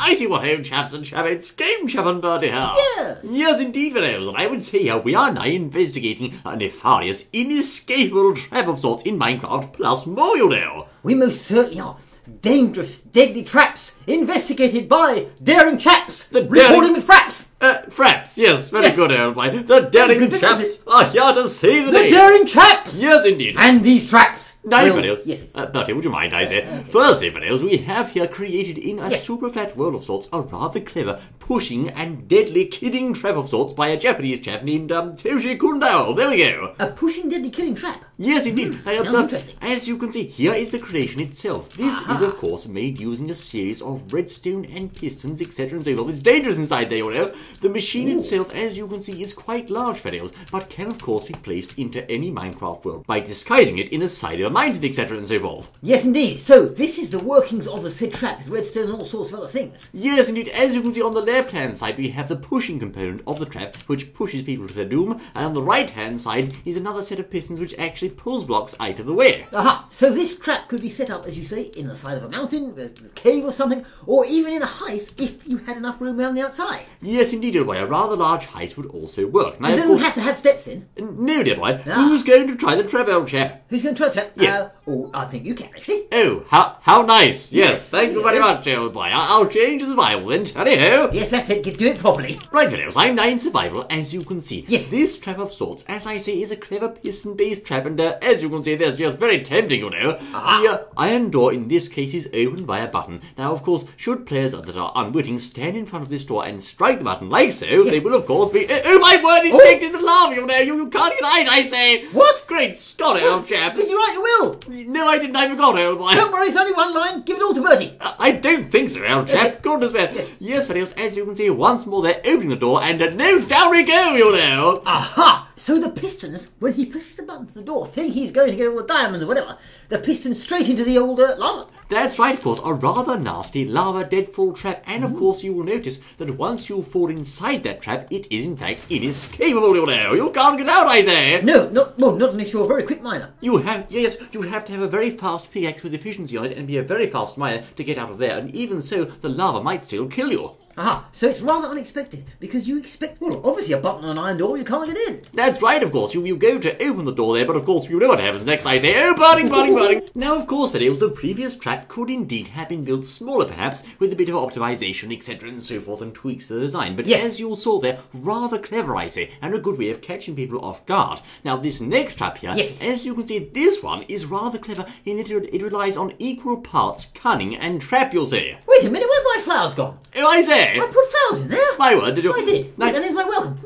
I see what home chaps and chappets, game chap and birdie here. Yes. Yes, indeed, fellows, and I would say we are now investigating a nefarious, inescapable trap of sorts in Minecraft, plus more, you know. We most certainly are. Dangerous, deadly traps, investigated by daring chaps, reporting with fraps. Fraps, yes, very good, old boy. The daring chaps are here to save the day. The daring chaps! Yes, indeed. And these traps. Now, fellows. Yes. Bertie, would you mind, I say? Firstly, fellows, we have here created in a super fat world of sorts a rather clever, pushing and deadly killing trap of sorts by a Japanese chap named tosiくんだお. There we go. A pushing deadly killing trap? Yes, indeed. Sounds interesting. As you can see, here is the creation itself. This is, of course, made using a series of redstone and pistons, etc. and so forth. It's dangerous inside there, you know. The machine itself, as you can see, is quite large, fellows, but can, of course, be placed into any Minecraft world by disguising it in the side of a mountain, etc. and so forth. Yes, indeed. So, this is the workings of the said trap with redstone and all sorts of other things. Yes, indeed. As you can see on the left-hand side, we have the pushing component of the trap, which pushes people to their doom, and on the right-hand side is another set of pistons which actually pulls blocks out of the way. Aha! So this trap could be set up, as you say, in the side of a mountain, a cave or something, or even in a heist if you had enough room around the outside. Yes, indeed, dear boy. A rather large heist would also work. Now, It doesn't have to have steps in. No, dear boy. Who's going to try the trap, old chap? Who's going to try the trap? Yes. I think you can, actually. Oh, how nice. Yes, thank you very much, old boy. I'll change to survival then. Tally-ho. Yes, that's it. Do it properly. Right, fellows, I'm now in survival, as you can see. Yes. This trap of sorts, as I say, is a clever piston-based trap, and as you can see, there's just very tempting, you know. The iron door, in this case, is opened by a button. Now, of course, should players that are unwitting stand in front of this door and strike the button like so, they will, of course, be... Oh, my word, infected the lava, you know. You can't get out, I say. What? Great Scott, old chap. Did you write your will? No, I didn't. I forgot, old boy. Don't worry, it's only one line. Give it all to Bertie. I don't think so, old chap. Goodness me. Yes, fellows, as you can see, once more they're opening the door, and no, down we go, you know. Aha! So the pistons, when he presses the button to the door, think he's going to get all the diamonds or whatever, the pistons straight into the old lava. That's right, of course, a rather nasty lava deadfall trap, and of course you will notice that once you fall inside that trap, it is in fact inescapable, you know. You can't get out, I say. No, not unless you're a very quick miner. You have to have a very fast pickaxe with efficiency on it and be a very fast miner to get out of there, and even so, the lava might still kill you. Aha, so it's rather unexpected, because you expect, well, obviously a button on an iron door, you can't get in. That's right, of course, you go to open the door there, but of course you know what happens next, I say, oh, burning. Now, of course, fellows, the previous trap could indeed have been built smaller, perhaps, with a bit of optimization, etc., and so forth, and tweaks to the design, but as you saw there, rather clever, I say, and a good way of catching people off guard. Now, this next trap here, as you can see, this one is rather clever in that it relies on equal parts cunning and trap, you'll see. Wait a minute, where's my flowers gone? Oh, I say. I put flowers in there. My word, did you? I did. Now, and there's my welcome.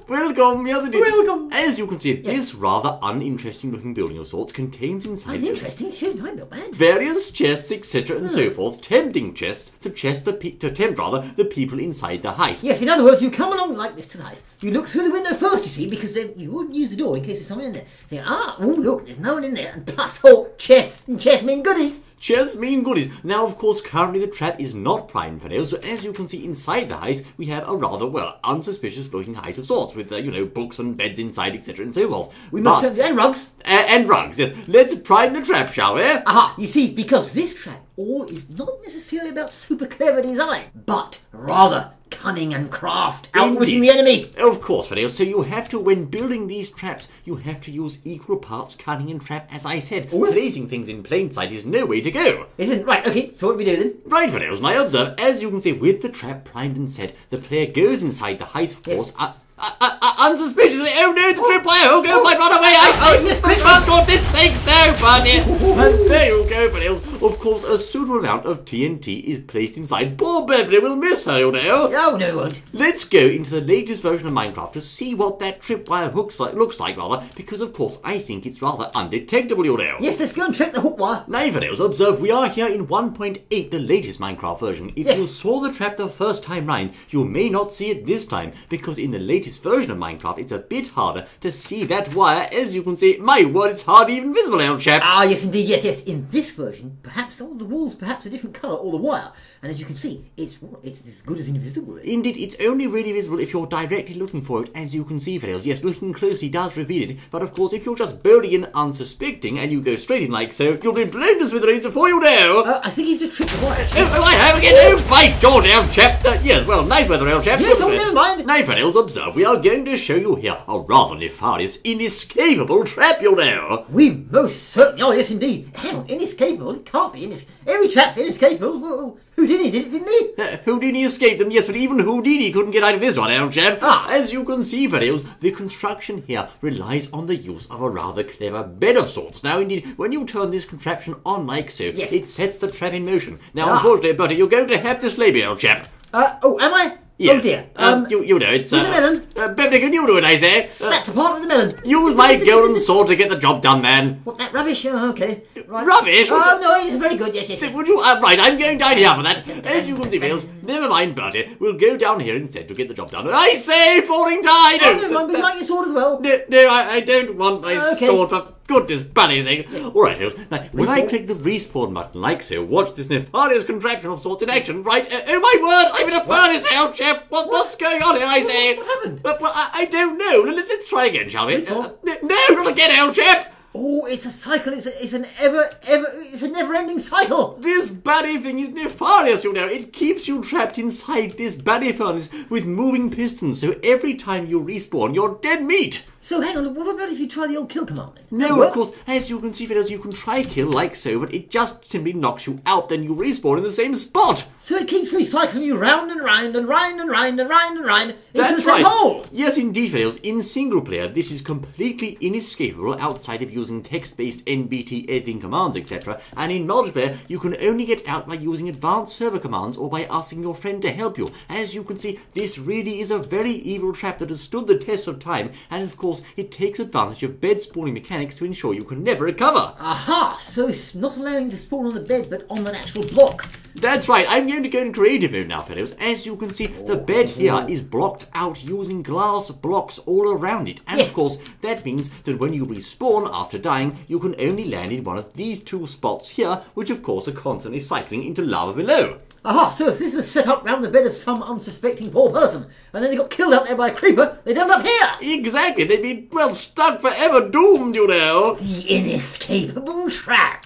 Welcome, yes indeed. Welcome. As you can see, this rather uninteresting looking building of sorts contains inside uninteresting? Excuse me, I'm not bad. various chests, etc. and so forth, tempting chests to tempt the people inside the heist. Yes, in other words, you come along like this to the heist. You look through the window first, you see, because then you wouldn't use the door in case there's someone in there. Think, look, there's no one in there, and plus, chests, and chests mean goodies. Chests mean goodies. Now, of course, currently the trap is not primed for nails, so as you can see inside the heist, we have a rather, unsuspicious looking heist of sorts, with, books and beds inside, etc. and so forth. And rugs. And rugs, yes. Let's prime the trap, shall we? Aha, you see, because this trap all is not necessarily about super clever design, but rather cunning and craft, outwitting the enemy. Of course, Fidel. So you have to, when building these traps, you have to use equal parts cunning and trap, as I said. Placing things in plain sight is no way to go. Isn't right? Okay, so what do we do then? Right, Fidel. And I observe, as you can see, with the trap primed and set, the player goes inside the heist, of course. Unsuspiciously, oh no, the tripwire, go, run away, I say, for goodness sakes, no, buddy. And there you go, Fidel. Of course, a suitable amount of TNT is placed inside. Poor Beverly will miss her, you know. Oh, no, it won't. Let's go into the latest version of Minecraft to see what that tripwire looks like, because, of course, I think it's rather undetectable, you know. Yes, let's go and check the hook wire. Now, Fidel, observe, we are here in 1.8, the latest Minecraft version. If you saw the trap the first time round, you may not see it this time, because in the latest latest version of Minecraft, it's a bit harder to see that wire. As you can see, my word, it's hardly even visible, old chap. Ah, yes, indeed, yes. In this version, perhaps all the walls perhaps a different colour, or the wire. And as you can see, it's as good as invisible. Indeed, it's only really visible if you're directly looking for it, as you can see, Fiddles. Yes, looking closely does reveal it, but of course, if you're just boldly in unsuspecting, and you go straight in like so, you'll be blown to smithereens before you know. I think you've just tripped the wire. Oh, I have again! Oh, by George, old chap! Yes, well, nice weather, old chap. Yes, never mind. Now, Fiddles, observe, we are going to show you here a rather nefarious, inescapable trap, you know. We most certainly are, yes, indeed. Hang on, inescapable? It can't be inescapable. Every trap's inescapable. Well, Houdini did it, didn't he? Houdini escaped them, yes, but even Houdini couldn't get out of this one, old chap. As you can see, Fiddles, the construction here relies on the use of a rather clever bed of sorts. Now, indeed, when you turn this contraption on like so, yes, it sets the trap in motion. Now, unfortunately, Bertie, you're going to have to slay me, old chap. Oh, am I? Yes. Oh dear. You know, it's with the melon. Beverly, can you do it, I say? Snap the part with the melon. Use my golden sword to get the job done, man. What, that rubbish? Oh, okay. Right. Rubbish? Oh, no, it's very good, yes. Would you? Right, I'm going down here for that. As you can see, Fiddles, never mind, Bertie. We'll go down here instead to get the job done. I say, falling tide! Oh, never mind, but you like your sword as well? No, I don't want my sword for goodness bunny's sake. Alright, Fiddles. Now, when I click the respawn button like so, watch this nefarious contraption of sorts in action, right? Oh my word, I'm in a furnace, old chap. What's going on here, I say? What happened? Well, I don't know. Let's try again, shall we? No, not again, old chap. Oh, it's a cycle. It's a never-ending cycle. This bunny thing is nefarious, you know. It keeps you trapped inside this bunny furnace with moving pistons. So every time you respawn, you're dead meat. So hang on, what about if you try the old kill command? No, of course, as you can see, Fiddles, you can try kill like so, but it just simply knocks you out, then you respawn in the same spot. So it keeps recycling you round and round and round and round and round and round into the same hole. Yes, indeed, Fiddles. In single player, this is completely inescapable outside of using text-based NBT editing commands, etc. And in multiplayer, you can only get out by using advanced server commands or by asking your friend to help you. As you can see, this really is a very evil trap that has stood the test of time, and of course, it takes advantage of bed spawning mechanics to ensure you can never recover. Aha! So it's not allowing you to spawn on the bed, but on an actual block. That's right, I'm going to go in creative mode now, fellows. As you can see, the bed here is blocked out using glass blocks all around it. And of course, that means that when you respawn after dying, you can only land in one of these two spots here, which of course are constantly cycling into lava below. Aha, so if this was set up round the bed of some unsuspecting poor person, and then they got killed out there by a creeper, they'd end up here! Exactly, they'd be, well, stuck forever, doomed, you know! The inescapable trap!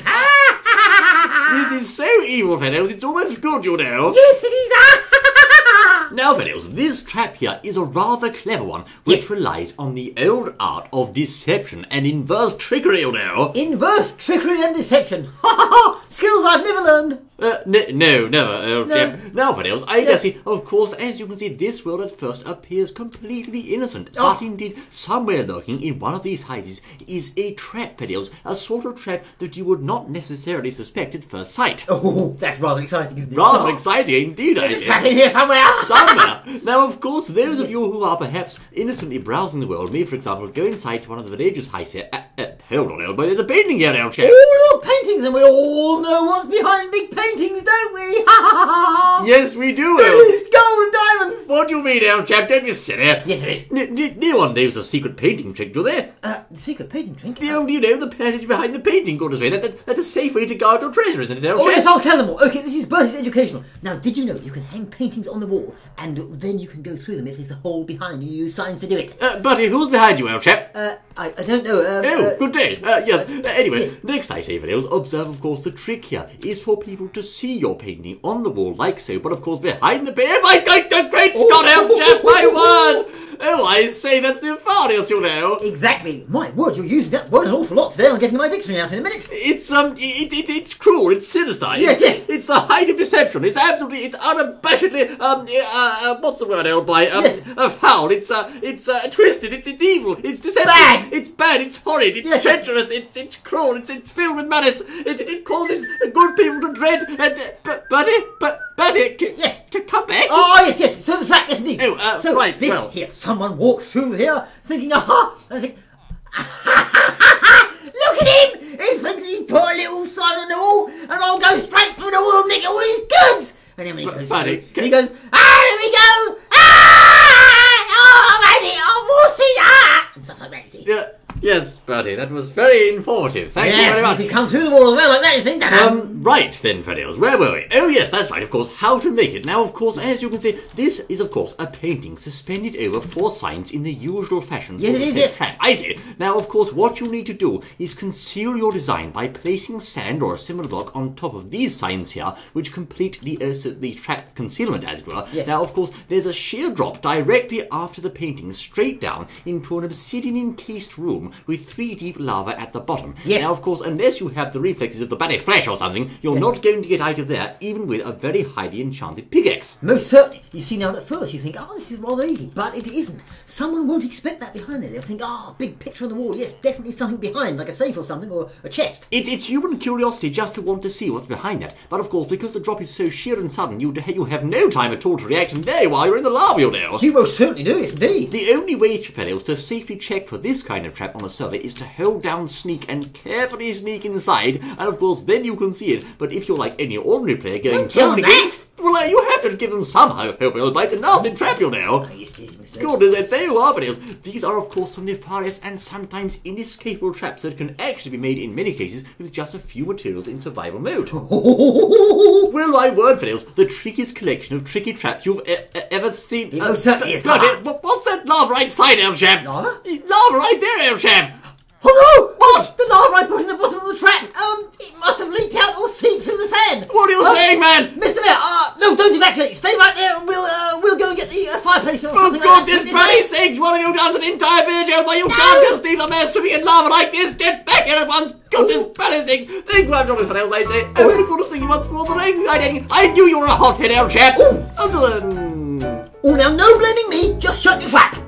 This is so evil, fellows, it's almost good, you know! Yes, it is! Now, fellows, this trap here is a rather clever one, which relies on the old art of deception and inverse trickery, you know! Inverse trickery and deception! Ha ha ha! Skills I've never learned! No, never, Jim. Now, fellows, I guess, of course, as you can see, this world at first appears completely innocent. But indeed, somewhere lurking in one of these houses is a trap, fellows. A sort of trap that you would not necessarily suspect at first sight. Oh, that's rather exciting, isn't it? Rather exciting indeed, I say. There's a trap in here somewhere! Somewhere! Now, of course, those of you who are perhaps innocently browsing the world may, for example, go inside to one of the villages' houses here. Hold on, Elbow, there's a painting here, old chap. Oh, look, paintings, and we all know what's behind big paintings, don't we? Ha ha ha! Yes, we do. It's gold and diamonds. What do you mean, old chap? Don't be silly. Yes, there is. No one knows the secret painting trick, do they? The secret painting trick? You know, the passage behind the painting, goodness me. That's a safe way to guard your treasure, isn't it, old chap? Yes, I'll tell them all. Okay, this is Bertie's educational. Now, did you know you can hang paintings on the wall, and then you can go through them if there's a hole behind you, use signs to do it. Bertie, who's behind you, old chap? I don't know. Good day. Yes. Anyway, next I say, videos, observe, of course, the trick here is for people to see your painting on the wall like so, but of course behind the painting. My God, the great Scott, old chap, my word! Oh, I say, that's nefarious, you know. Exactly. My word, you're using that word an awful lot today. I'm getting my dictionary out in a minute. It's cruel, it's sinister. Yes. It's the height of deception. It's unabashedly, what's the word, old boy? Foul. It's twisted. It's evil. It's deceptive. Bad. It's bad. It's horrid. It's treacherous. It's cruel. It's filled with malice. It causes good people to dread. Bertie, yes, come back. Oh, yes. So the trap, yes, indeed. Oh, so right. This here, someone walks through here thinking, aha, and I think, look at him! He thinks he's put a little sign on the wall, and I'll go straight through the wall and nick all his goods. And then when he goes through, he goes, here we go! Oh, I and stuff like that, you see. Yeah, yes, Bertie, that was very informative. Thank you very much. You can come through the wall as well like that, you see. Right then, Freddiles, where were we? Oh yes, that's right, of course, how to make it. Now, of course, as you can see, this is, of course, a painting suspended over 4 signs in the usual fashion. Yes, it is, yes. Trap. I see. Now, of course, what you need to do is conceal your design by placing sand or a similar block on top of these signs here, which complete the trap concealment, as it were. Yes. Now, of course, there's a sheer drop directly after the painting, straight down into an obsidian-encased room with 3 deep lava at the bottom. Yes. Now, of course, unless you have the reflexes of the bloody flesh or something, you're not going to get out of there, even with a very highly enchanted pickaxe. Most certainly. You see, now at first you think, oh, this is rather easy, but it isn't. Someone won't expect that behind there. They'll think, oh, big picture on the wall. Yes, definitely something behind, like a safe or something, or a chest. It's human curiosity just to want to see what's behind that. But of course, because the drop is so sheer and sudden, you have no time at all to react, and there while you're in the lava, you know. You most certainly do, yes, indeed. The only way, fellows, to safely check for this kind of trap on a server is to hold down sneak and carefully sneak inside, and of course then you can see it. But if you're like any ordinary player going Don't tell them that! Well, you have to give them some hope, but it's a nasty trap, you know. Goodness, and there you are, videos. These are, of course, some nefarious and sometimes inescapable traps that can actually be made in many cases with just a few materials in survival mode. Well, my word, videos, the trickiest collection of tricky traps you've ever seen. It certainly is. What's that lava right side, El Champ? Lava? Lava right there, El Champ. Oh no! What? The lava I put in the bottom of the trap! It must have leaked out or seeped through the sand! What are you saying, man? Mr. Mayor, no, don't evacuate! Stay right there and we'll go and get the fireplace or something For goodness bloody sakes, what have you done to the entire village, Elmer? You can't just leave the mayor swimming in lava like this! Get back here at once! Goodness bloody sakes! Thank you, I'm Jonathan else, I say. I was going to sing you once more than I knew you were a hothead, El Chap! Oh, now no blaming me, just shut your trap!